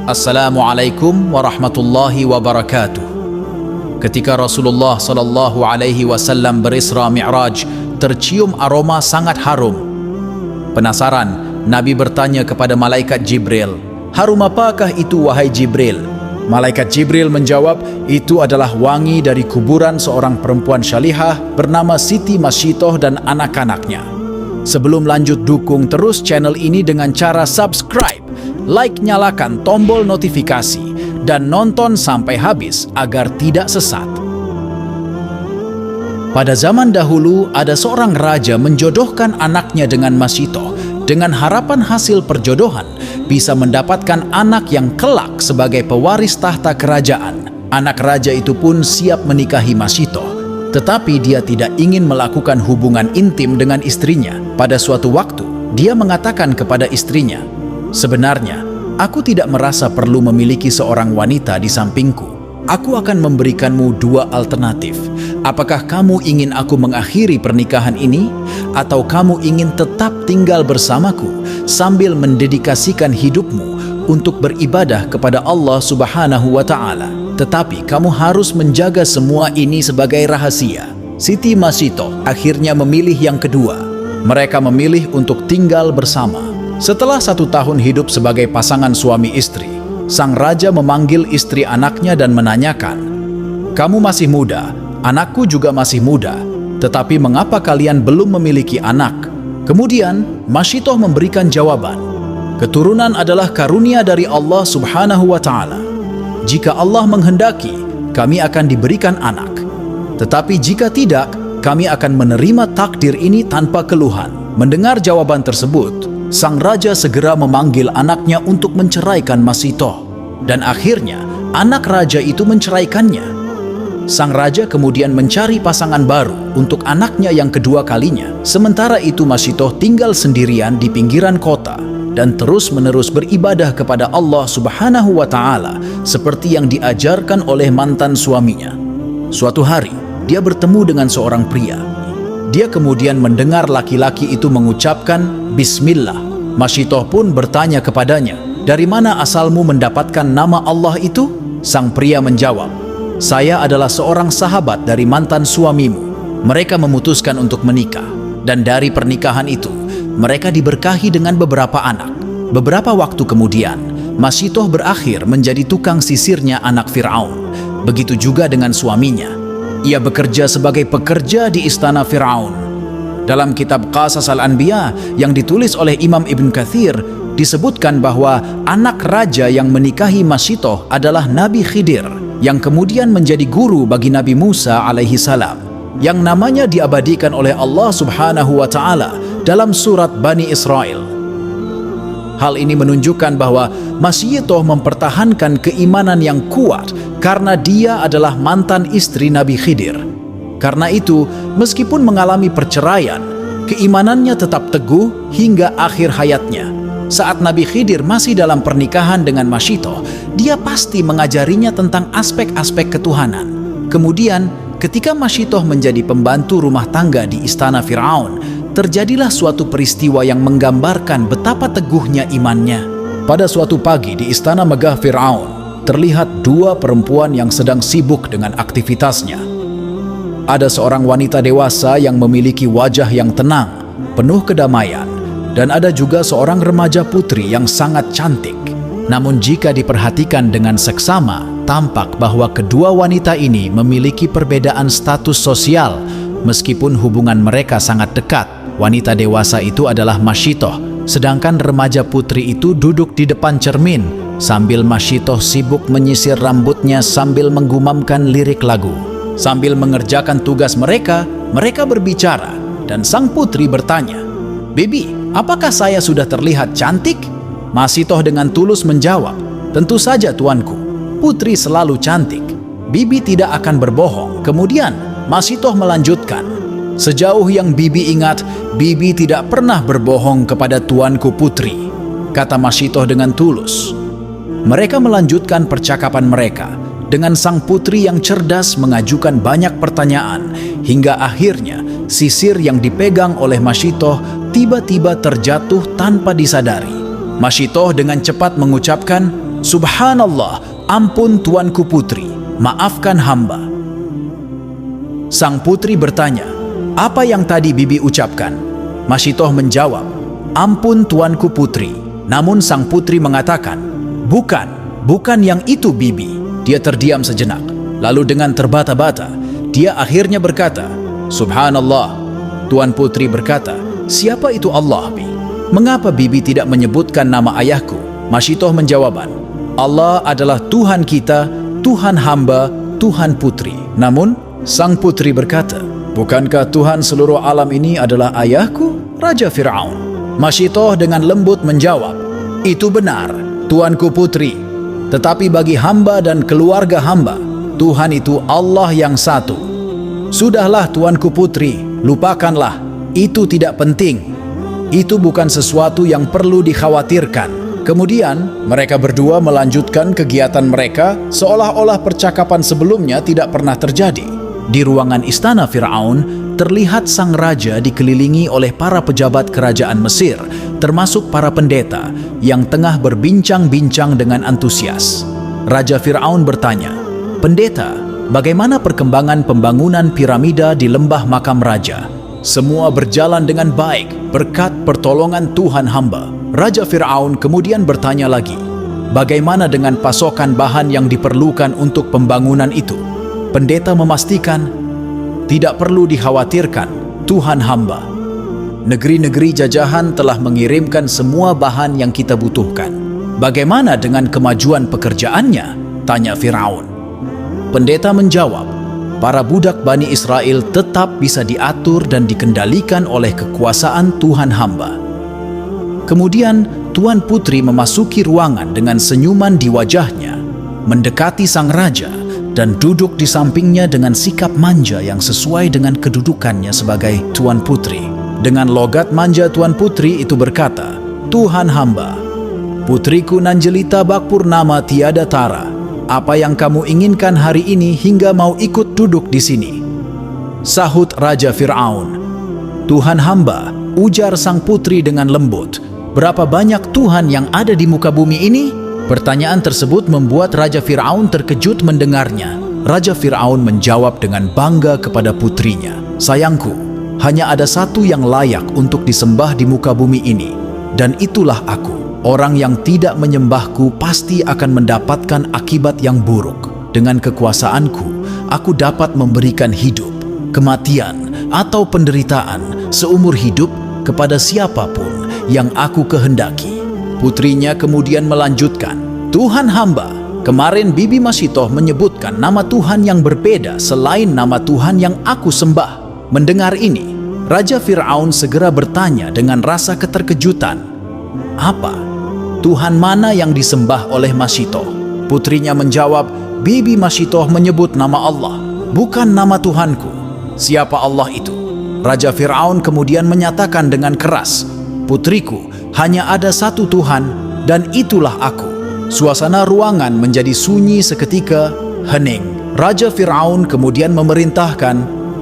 Assalamualaikum warahmatullahi wabarakatuh. Ketika Rasulullah SAW berisra Mi'raj, tercium aroma sangat harum. Penasaran, Nabi bertanya kepada malaikat Jibril, "Harum apakah itu wahai Jibril?" Malaikat Jibril menjawab, "Itu adalah wangi dari kuburan seorang perempuan syalihah bernama Siti Masyitoh dan anak-anaknya." Sebelum lanjut, dukung terus channel ini dengan cara subscribe, like, nyalakan tombol notifikasi, dan nonton sampai habis agar tidak sesat. Pada zaman dahulu, ada seorang raja menjodohkan anaknya dengan Masyitoh dengan harapan hasil perjodohan bisa mendapatkan anak yang kelak sebagai pewaris tahta kerajaan. Anak raja itu pun siap menikahi Masyitoh, tetapi dia tidak ingin melakukan hubungan intim dengan istrinya. Pada suatu waktu, dia mengatakan kepada istrinya, "Sebenarnya, aku tidak merasa perlu memiliki seorang wanita di sampingku. Aku akan memberikanmu dua alternatif. Apakah kamu ingin aku mengakhiri pernikahan ini? Atau kamu ingin tetap tinggal bersamaku sambil mendedikasikan hidupmu untuk beribadah kepada Allah Subhanahu wa Ta'ala? Tetapi kamu harus menjaga semua ini sebagai rahasia." Siti Masyitoh akhirnya memilih yang kedua. Mereka memilih untuk tinggal bersama. Setelah 1 tahun hidup sebagai pasangan suami istri, sang raja memanggil istri anaknya dan menanyakan, "Kamu masih muda, anakku juga masih muda, tetapi mengapa kalian belum memiliki anak?" Kemudian Masyitoh memberikan jawaban, "Keturunan adalah karunia dari Allah Subhanahu wa Ta'ala. Jika Allah menghendaki, kami akan diberikan anak. Tetapi jika tidak, kami akan menerima takdir ini tanpa keluhan." Mendengar jawaban tersebut, sang raja segera memanggil anaknya untuk menceraikan Masyitoh. Dan akhirnya, anak raja itu menceraikannya. Sang raja kemudian mencari pasangan baru untuk anaknya yang kedua kalinya. Sementara itu Masyitoh tinggal sendirian di pinggiran kota dan terus-menerus beribadah kepada Allah Subhanahu wa Ta'ala seperti yang diajarkan oleh mantan suaminya. Suatu hari, dia bertemu dengan seorang pria. Dia kemudian mendengar laki-laki itu mengucapkan Bismillah. Masyitoh pun bertanya kepadanya, "Dari mana asalmu mendapatkan nama Allah itu?" Sang pria menjawab, "Saya adalah seorang sahabat dari mantan suamimu. Mereka memutuskan untuk menikah, dan dari pernikahan itu, mereka diberkahi dengan beberapa anak." Beberapa waktu kemudian, Masyitoh berakhir menjadi tukang sisirnya anak Fir'aun. Begitu juga dengan suaminya. Ia bekerja sebagai pekerja di istana Fir'aun. Dalam kitab Qasas al-Anbiya yang ditulis oleh Imam Ibn Katsir, disebutkan bahwa anak raja yang menikahi Masyitoh adalah Nabi Khidir, yang kemudian menjadi guru bagi Nabi Musa alaihi salam, yang namanya diabadikan oleh Allah Subhanahu wa Ta'ala dalam surat Bani Israel. Hal ini menunjukkan bahwa Masyitoh mempertahankan keimanan yang kuat karena dia adalah mantan istri Nabi Khidir. Karena itu, meskipun mengalami perceraian, keimanannya tetap teguh hingga akhir hayatnya. Saat Nabi Khidir masih dalam pernikahan dengan Masyitoh, dia pasti mengajarinya tentang aspek-aspek ketuhanan. Kemudian, ketika Masyitoh menjadi pembantu rumah tangga di istana Fir'aun, terjadilah suatu peristiwa yang menggambarkan betapa teguhnya imannya. Pada suatu pagi di istana megah Fir'aun, terlihat dua perempuan yang sedang sibuk dengan aktivitasnya. Ada seorang wanita dewasa yang memiliki wajah yang tenang, penuh kedamaian, dan ada juga seorang remaja putri yang sangat cantik. Namun jika diperhatikan dengan seksama, tampak bahwa kedua wanita ini memiliki perbedaan status sosial. Meskipun hubungan mereka sangat dekat, wanita dewasa itu adalah Masyitoh, sedangkan remaja putri itu duduk di depan cermin sambil Masyitoh sibuk menyisir rambutnya sambil menggumamkan lirik lagu. Sambil mengerjakan tugas mereka, mereka berbicara dan sang putri bertanya, "Bibi, apakah saya sudah terlihat cantik?" Masyitoh dengan tulus menjawab, "Tentu saja tuanku, putri selalu cantik." Bibi tidak akan berbohong. Kemudian Masyitoh melanjutkan, "Sejauh yang Bibi ingat, Bibi tidak pernah berbohong kepada tuanku putri," kata Masyitoh dengan tulus. Mereka melanjutkan percakapan mereka dengan sang putri yang cerdas mengajukan banyak pertanyaan, hingga akhirnya sisir yang dipegang oleh Masyitoh tiba-tiba terjatuh tanpa disadari. Masyitoh dengan cepat mengucapkan, "Subhanallah, ampun tuanku putri, maafkan hamba." Sang putri bertanya, "Apa yang tadi bibi ucapkan?" Masyitoh menjawab, "Ampun tuanku putri." Namun sang putri mengatakan, Bukan yang itu bibi." Dia terdiam sejenak. Lalu dengan terbata-bata, dia akhirnya berkata, "Subhanallah." Tuan putri berkata, "Siapa itu Allah, Bi? Mengapa bibi tidak menyebutkan nama ayahku?" Masyitoh menjawaban, "Allah adalah Tuhan kita, Tuhan hamba, Tuhan putri." Namun, sang putri berkata, "Bukankah Tuhan seluruh alam ini adalah ayahku, Raja Fir'aun?" Masyitoh dengan lembut menjawab, "Itu benar, tuanku putri. Tetapi bagi hamba dan keluarga hamba, Tuhan itu Allah yang satu." "Sudahlah tuanku putri, lupakanlah. Itu tidak penting. Itu bukan sesuatu yang perlu dikhawatirkan." Kemudian mereka berdua melanjutkan kegiatan mereka seolah-olah percakapan sebelumnya tidak pernah terjadi. Di ruangan istana Fir'aun, terlihat sang raja dikelilingi oleh para pejabat kerajaan Mesir, termasuk para pendeta yang tengah berbincang-bincang dengan antusias. Raja Fir'aun bertanya, "Pendeta, bagaimana perkembangan pembangunan piramida di lembah makam raja?" "Semua berjalan dengan baik berkat pertolongan Tuhan hamba." Raja Fir'aun kemudian bertanya lagi, "Bagaimana dengan pasokan bahan yang diperlukan untuk pembangunan itu?" Pendeta memastikan, "Tidak perlu dikhawatirkan, Tuhan hamba. Negeri-negeri jajahan telah mengirimkan semua bahan yang kita butuhkan." "Bagaimana dengan kemajuan pekerjaannya?" tanya Firaun. Pendeta menjawab, "Para budak Bani Israel tetap bisa diatur dan dikendalikan oleh kekuasaan Tuhan hamba." Kemudian Tuan Putri memasuki ruangan dengan senyuman di wajahnya, mendekati sang raja, dan duduk di sampingnya dengan sikap manja yang sesuai dengan kedudukannya sebagai Tuan Putri. Dengan logat manja Tuan Putri itu berkata, "Tuhan hamba, putriku Nanjelita Bakpurnama tiada tara. Apa yang kamu inginkan hari ini hingga mau ikut duduk di sini?" Sahut Raja Fir'aun. "Tuhan hamba," ujar sang putri dengan lembut, "berapa banyak Tuhan yang ada di muka bumi ini?" Pertanyaan tersebut membuat Raja Fir'aun terkejut mendengarnya. Raja Fir'aun menjawab dengan bangga kepada putrinya, "Sayangku, hanya ada satu yang layak untuk disembah di muka bumi ini, dan itulah aku. Orang yang tidak menyembahku pasti akan mendapatkan akibat yang buruk. Dengan kekuasaanku, aku dapat memberikan hidup, kematian, atau penderitaan seumur hidup kepada siapapun yang aku kehendaki." Putrinya kemudian melanjutkan, "Tuhan hamba, kemarin Bibi Masyitoh menyebutkan nama Tuhan yang berbeda selain nama Tuhan yang aku sembah." Mendengar ini, Raja Fir'aun segera bertanya dengan rasa keterkejutan, "Apa? Tuhan mana yang disembah oleh Masyitoh?" Putrinya menjawab, "Bibi Masyitoh menyebut nama Allah, bukan nama Tuhanku." "Siapa Allah itu?" Raja Fir'aun kemudian menyatakan dengan keras, "Putriku, hanya ada satu Tuhan, dan itulah aku." Suasana ruangan menjadi sunyi seketika, hening. Raja Fir'aun kemudian memerintahkan,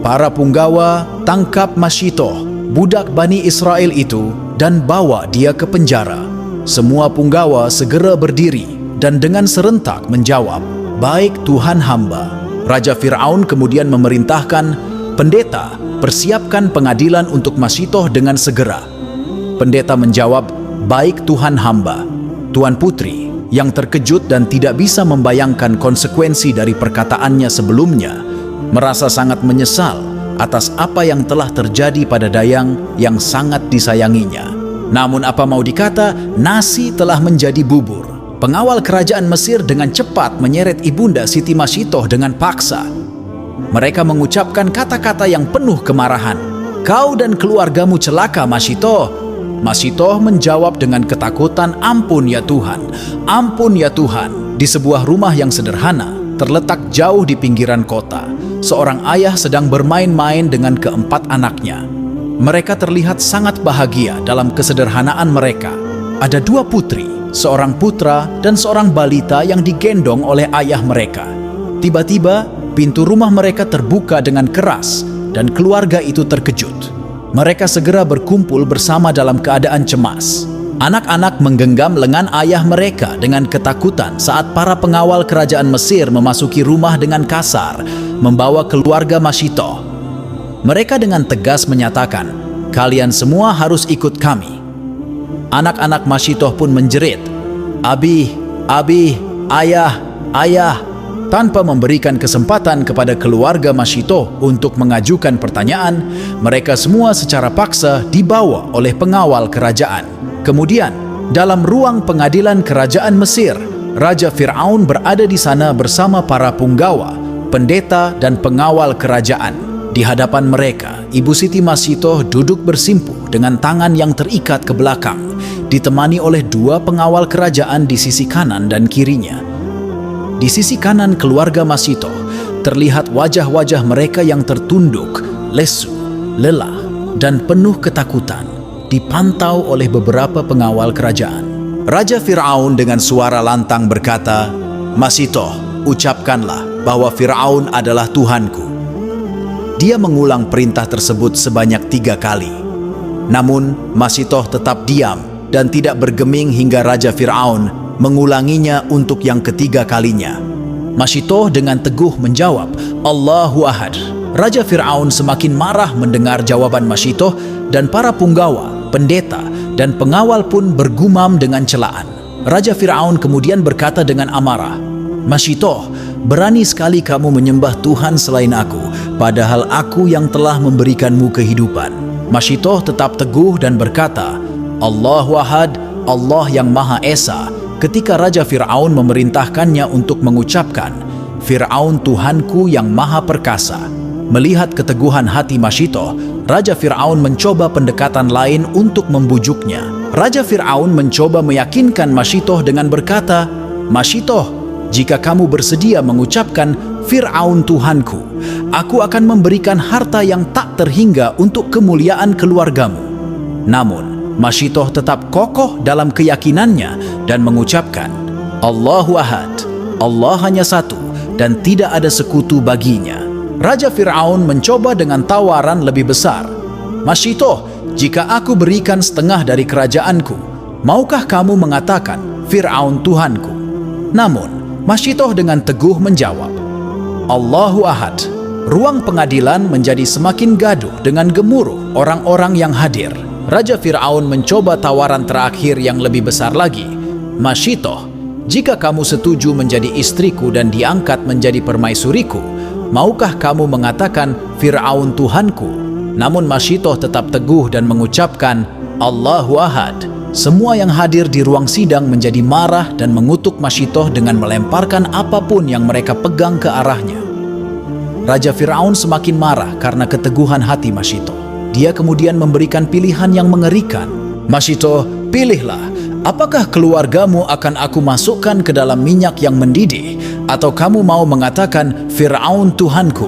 "Para punggawa, tangkap Masyitoh, budak Bani Israel itu, dan bawa dia ke penjara." Semua punggawa segera berdiri dan dengan serentak menjawab, "Baik Tuhan hamba." Raja Fir'aun kemudian memerintahkan, "Pendeta, persiapkan pengadilan untuk Masyitoh dengan segera." Pendeta menjawab, "Baik Tuhan hamba." Tuan Putri, yang terkejut dan tidak bisa membayangkan konsekuensi dari perkataannya sebelumnya, merasa sangat menyesal atas apa yang telah terjadi pada Dayang yang sangat disayanginya. Namun apa mau dikata, nasi telah menjadi bubur. Pengawal kerajaan Mesir dengan cepat menyeret Ibunda Siti Masyitoh dengan paksa. Mereka mengucapkan kata-kata yang penuh kemarahan. "Kau dan keluargamu celaka, Masyitoh." Masyitoh menjawab dengan ketakutan, "Ampun ya Tuhan, ampun ya Tuhan." Di sebuah rumah yang sederhana, terletak jauh di pinggiran kota, seorang ayah sedang bermain-main dengan keempat anaknya. Mereka terlihat sangat bahagia dalam kesederhanaan mereka. Ada dua putri, seorang putra dan seorang balita yang digendong oleh ayah mereka. Tiba-tiba, pintu rumah mereka terbuka dengan keras dan keluarga itu terkejut. Mereka segera berkumpul bersama dalam keadaan cemas. Anak-anak menggenggam lengan ayah mereka dengan ketakutan saat para pengawal kerajaan Mesir memasuki rumah dengan kasar, membawa keluarga Masyitoh. Mereka dengan tegas menyatakan, "Kalian semua harus ikut kami." Anak-anak Masyitoh pun menjerit, "Abi, abi, ayah, ayah," tanpa memberikan kesempatan kepada keluarga Masyitoh untuk mengajukan pertanyaan. Mereka semua secara paksa dibawa oleh pengawal kerajaan. Kemudian, dalam ruang pengadilan kerajaan Mesir, Raja Fir'aun berada di sana bersama para punggawa, pendeta, dan pengawal kerajaan. Di hadapan mereka, Ibu Siti Masyitoh duduk bersimpuh dengan tangan yang terikat ke belakang, ditemani oleh dua pengawal kerajaan di sisi kanan dan kirinya. Di sisi kanan keluarga Masyitoh, terlihat wajah-wajah mereka yang tertunduk, lesu, lelah, dan penuh ketakutan, dipantau oleh beberapa pengawal kerajaan. Raja Fir'aun dengan suara lantang berkata, "Masyitoh, ucapkanlah bahwa Fir'aun adalah Tuhanku." Dia mengulang perintah tersebut sebanyak 3 kali. Namun, Masyitoh tetap diam dan tidak bergeming hingga Raja Fir'aun mengulanginya untuk yang ketiga kalinya. Masyitoh dengan teguh menjawab, "Allahu Ahad." Raja Fir'aun semakin marah mendengar jawaban Masyitoh, dan para punggawa, pendeta, dan pengawal pun bergumam dengan celaan. Raja Fir'aun kemudian berkata dengan amarah, "Masyitoh, berani sekali kamu menyembah Tuhan selain aku, padahal aku yang telah memberikanmu kehidupan." Masyitoh tetap teguh dan berkata, "Allahu Ahad, Allah yang Maha Esa." Ketika Raja Fir'aun memerintahkannya untuk mengucapkan, "Fir'aun Tuhanku yang Maha Perkasa." Melihat keteguhan hati Masyitoh, Raja Fir'aun mencoba pendekatan lain untuk membujuknya. Raja Fir'aun mencoba meyakinkan Masyitoh dengan berkata, "Masyitoh, jika kamu bersedia mengucapkan Fir'aun Tuhanku, aku akan memberikan harta yang tak terhingga untuk kemuliaan keluargamu." Namun, Masyitoh tetap kokoh dalam keyakinannya dan mengucapkan, "Allahu Ahad, Allah hanya satu dan tidak ada sekutu baginya." Raja Fir'aun mencoba dengan tawaran lebih besar, "Masyitoh, jika aku berikan setengah dari kerajaanku, maukah kamu mengatakan Fir'aun Tuhanku?" Namun, Masyitoh dengan teguh menjawab, "Allahu Ahad." Ruang pengadilan menjadi semakin gaduh dengan gemuruh orang-orang yang hadir. Raja Fir'aun mencoba tawaran terakhir yang lebih besar lagi, "Masyitoh, jika kamu setuju menjadi istriku dan diangkat menjadi permaisuriku, maukah kamu mengatakan Fir'aun Tuhanku?" Namun Masyitoh tetap teguh dan mengucapkan Allahu Ahad. Semua yang hadir di ruang sidang menjadi marah dan mengutuk Masyitoh dengan melemparkan apapun yang mereka pegang ke arahnya. Raja Fir'aun semakin marah karena keteguhan hati Masyitoh. Dia kemudian memberikan pilihan yang mengerikan. "Masyitoh, pilihlah, apakah keluargamu akan aku masukkan ke dalam minyak yang mendidih, atau kamu mau mengatakan Fir'aun Tuhanku?"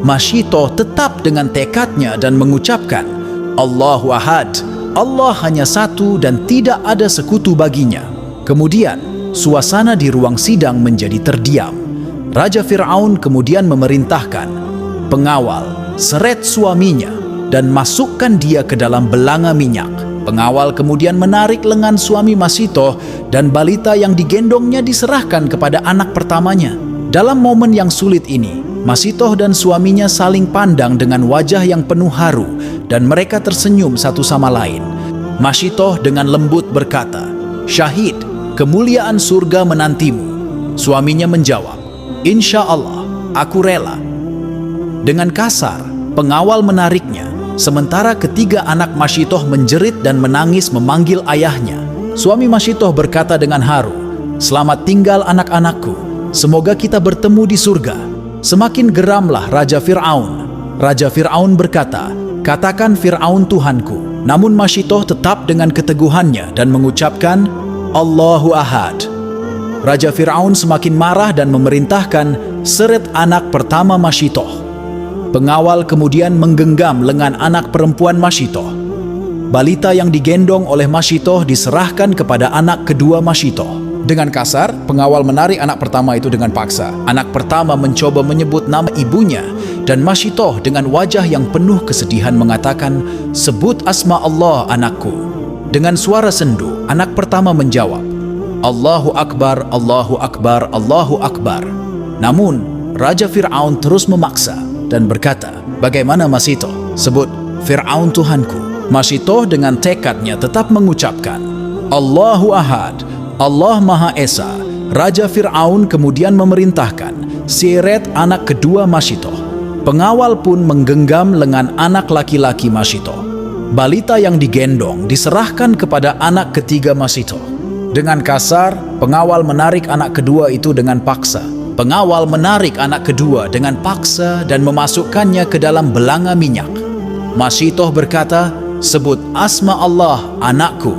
Masyitoh tetap dengan tekadnya dan mengucapkan, "Allahu Ahad, Allah hanya satu dan tidak ada sekutu baginya." Kemudian, suasana di ruang sidang menjadi terdiam. Raja Fir'aun kemudian memerintahkan, "Pengawal, seret suaminya dan masukkan dia ke dalam belanga minyak." Pengawal kemudian menarik lengan suami Masyitoh dan balita yang digendongnya diserahkan kepada anak pertamanya. Dalam momen yang sulit ini, Masyitoh dan suaminya saling pandang dengan wajah yang penuh haru dan mereka tersenyum satu sama lain. Masyitoh dengan lembut berkata, "Syahid, kemuliaan surga menantimu." Suaminya menjawab, "Insya Allah, aku rela." Dengan kasar, pengawal menariknya. Sementara ketiga anak Masyitoh menjerit dan menangis memanggil ayahnya. Suami Masyitoh berkata dengan haru, "Selamat tinggal anak-anakku, semoga kita bertemu di surga." Semakin geramlah Raja Fir'aun. Raja Fir'aun berkata, "Katakan Fir'aun Tuhanku." Namun Masyitoh tetap dengan keteguhannya dan mengucapkan, "Allahu Ahad." Raja Fir'aun semakin marah dan memerintahkan, "Seret anak pertama Masyitoh." Pengawal kemudian menggenggam lengan anak perempuan Masyitoh. Balita yang digendong oleh Masyitoh diserahkan kepada anak kedua Masyitoh. Dengan kasar, pengawal menarik anak pertama itu dengan paksa. Anak pertama mencoba menyebut nama ibunya, dan Masyitoh dengan wajah yang penuh kesedihan mengatakan, "Sebut asma Allah, anakku." Dengan suara sendu, anak pertama menjawab, "Allahu Akbar, Allahu Akbar, Allahu Akbar." Namun, Raja Fir'aun terus memaksa dan berkata, "Bagaimana Masito? Sebut Fir'aun Tuhanku." Masito dengan tekadnya tetap mengucapkan, "Allahu Ahad, Allah Maha Esa." Raja Fir'aun kemudian memerintahkan, seret anak kedua Masito. Pengawal pun menggenggam lengan anak laki-laki Masito. Balita yang digendong diserahkan kepada anak ketiga Masito. Dengan kasar, pengawal menarik anak kedua itu dengan paksa. Pengawal menarik anak kedua dengan paksa dan memasukkannya ke dalam belanga minyak. Masito berkata, "Sebut asma Allah, anakku."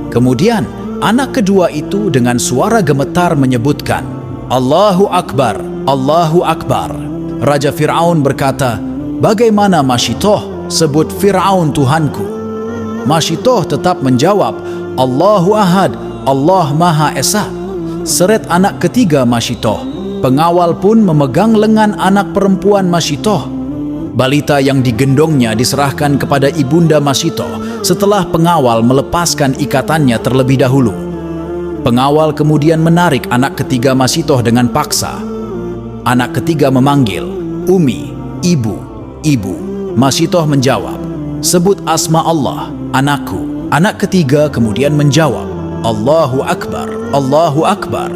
Kemudian, anak kedua itu dengan suara gemetar menyebutkan, "Allahu Akbar, Allahu Akbar." Raja Fir'aun berkata, "Bagaimana Masito? Sebut Fir'aun Tuhanku." Masito tetap menjawab, "Allahu Ahad, Allah Maha Esa." Seret anak ketiga Masito. Pengawal pun memegang lengan anak perempuan Masito. Balita yang digendongnya diserahkan kepada ibunda Masito setelah pengawal melepaskan ikatannya terlebih dahulu. Pengawal kemudian menarik anak ketiga Masito dengan paksa. Anak ketiga memanggil, "Umi, ibu, ibu." Masito menjawab, "Sebut asma Allah, anakku." Anak ketiga kemudian menjawab, "Allahu Akbar, Allahu Akbar."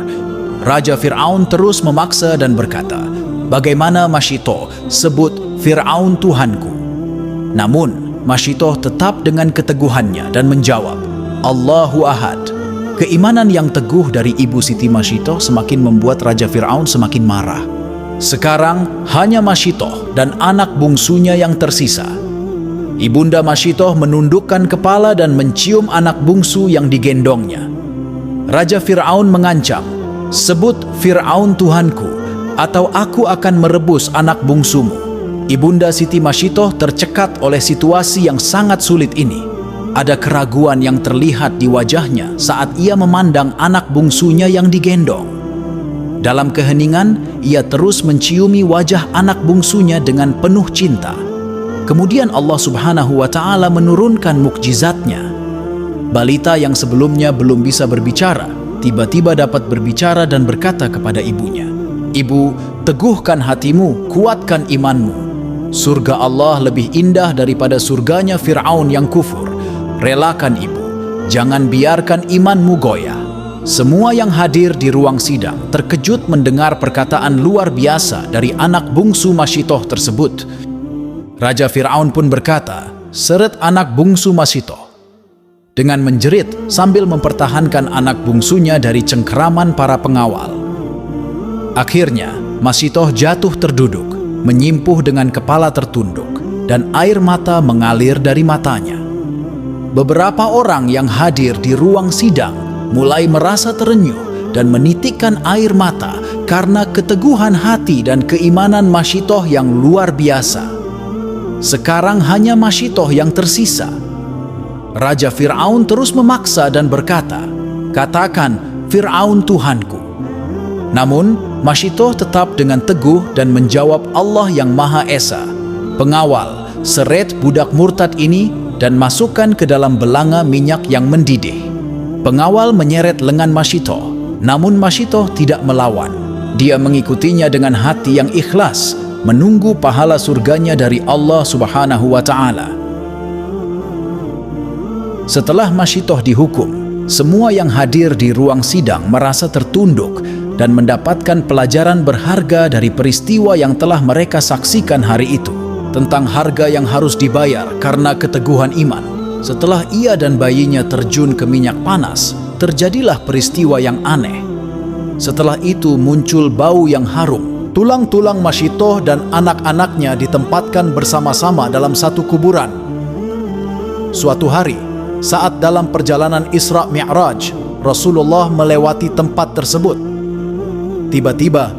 Raja Fir'aun terus memaksa dan berkata, "Bagaimana Masito? Sebut Fir'aun Tuhanku." Namun, Masito tetap dengan keteguhannya dan menjawab, "Allahu Ahad." Keimanan yang teguh dari Ibu Siti Masito semakin membuat Raja Fir'aun semakin marah. Sekarang hanya Masito dan anak bungsunya yang tersisa. Ibunda Masito menundukkan kepala dan mencium anak bungsu yang digendongnya. Raja Fir'aun mengancam, "Sebut Fir'aun Tuhanku, atau aku akan merebus anak bungsumu." Ibunda Siti Masito tercekat oleh situasi yang sangat sulit ini. Ada keraguan yang terlihat di wajahnya saat ia memandang anak bungsunya yang digendong. Dalam keheningan, ia terus menciumi wajah anak bungsunya dengan penuh cinta. Kemudian Allah Subhanahu wa Ta'ala menurunkan mukjizatnya. Balita yang sebelumnya belum bisa berbicara, tiba-tiba dapat berbicara dan berkata kepada ibunya, "Ibu, teguhkan hatimu, kuatkan imanmu. Surga Allah lebih indah daripada surganya Fir'aun yang kufur. Relakan ibu, jangan biarkan imanmu goyah." Semua yang hadir di ruang sidang terkejut mendengar perkataan luar biasa dari anak bungsu Masito tersebut. Raja Fir'aun pun berkata, "Seret anak bungsu Masito." Dengan menjerit sambil mempertahankan anak bungsunya dari cengkeraman para pengawal. Akhirnya, Masito jatuh terduduk, menyimpuh dengan kepala tertunduk, dan air mata mengalir dari matanya. Beberapa orang yang hadir di ruang sidang mulai merasa terenyuh dan menitikkan air mata karena keteguhan hati dan keimanan Masito yang luar biasa. Sekarang hanya Masito yang tersisa. Raja Fir'aun terus memaksa dan berkata, "Katakan, Fir'aun Tuhanku." Namun, Masito tetap dengan teguh dan menjawab, "Allah yang Maha Esa." Pengawal, seret budak murtad ini dan masukkan ke dalam belanga minyak yang mendidih. Pengawal menyeret lengan Masito, namun Masito tidak melawan. Dia mengikutinya dengan hati yang ikhlas, menunggu pahala surganya dari Allah Subhanahu wa Ta'ala. Setelah Masito dihukum, semua yang hadir di ruang sidang merasa tertunduk dan mendapatkan pelajaran berharga dari peristiwa yang telah mereka saksikan hari itu, tentang harga yang harus dibayar karena keteguhan iman. Setelah ia dan bayinya terjun ke minyak panas, terjadilah peristiwa yang aneh. Setelah itu muncul bau yang harum. Tulang-tulang Masito dan anak-anaknya ditempatkan bersama-sama dalam satu kuburan. Suatu hari, saat dalam perjalanan Isra Mi'raj, Rasulullah melewati tempat tersebut. Tiba-tiba,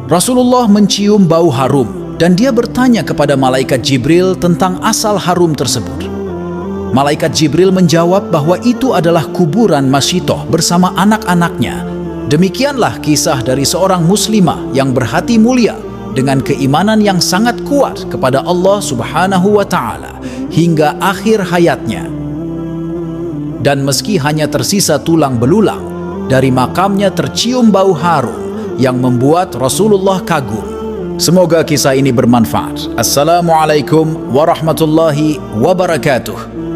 Rasulullah mencium bau harum dan dia bertanya kepada malaikat Jibril tentang asal harum tersebut. Malaikat Jibril menjawab bahwa itu adalah kuburan Masito bersama anak-anaknya. Demikianlah kisah dari seorang muslimah yang berhati mulia dengan keimanan yang sangat kuat kepada Allah Subhanahu wa Ta'ala hingga akhir hayatnya. dan meski hanya tersisa tulang belulang, dari makamnya tercium bau harum yang membuat Rasulullah kagum. Semoga kisah ini bermanfaat. Assalamualaikum warahmatullahi wabarakatuh.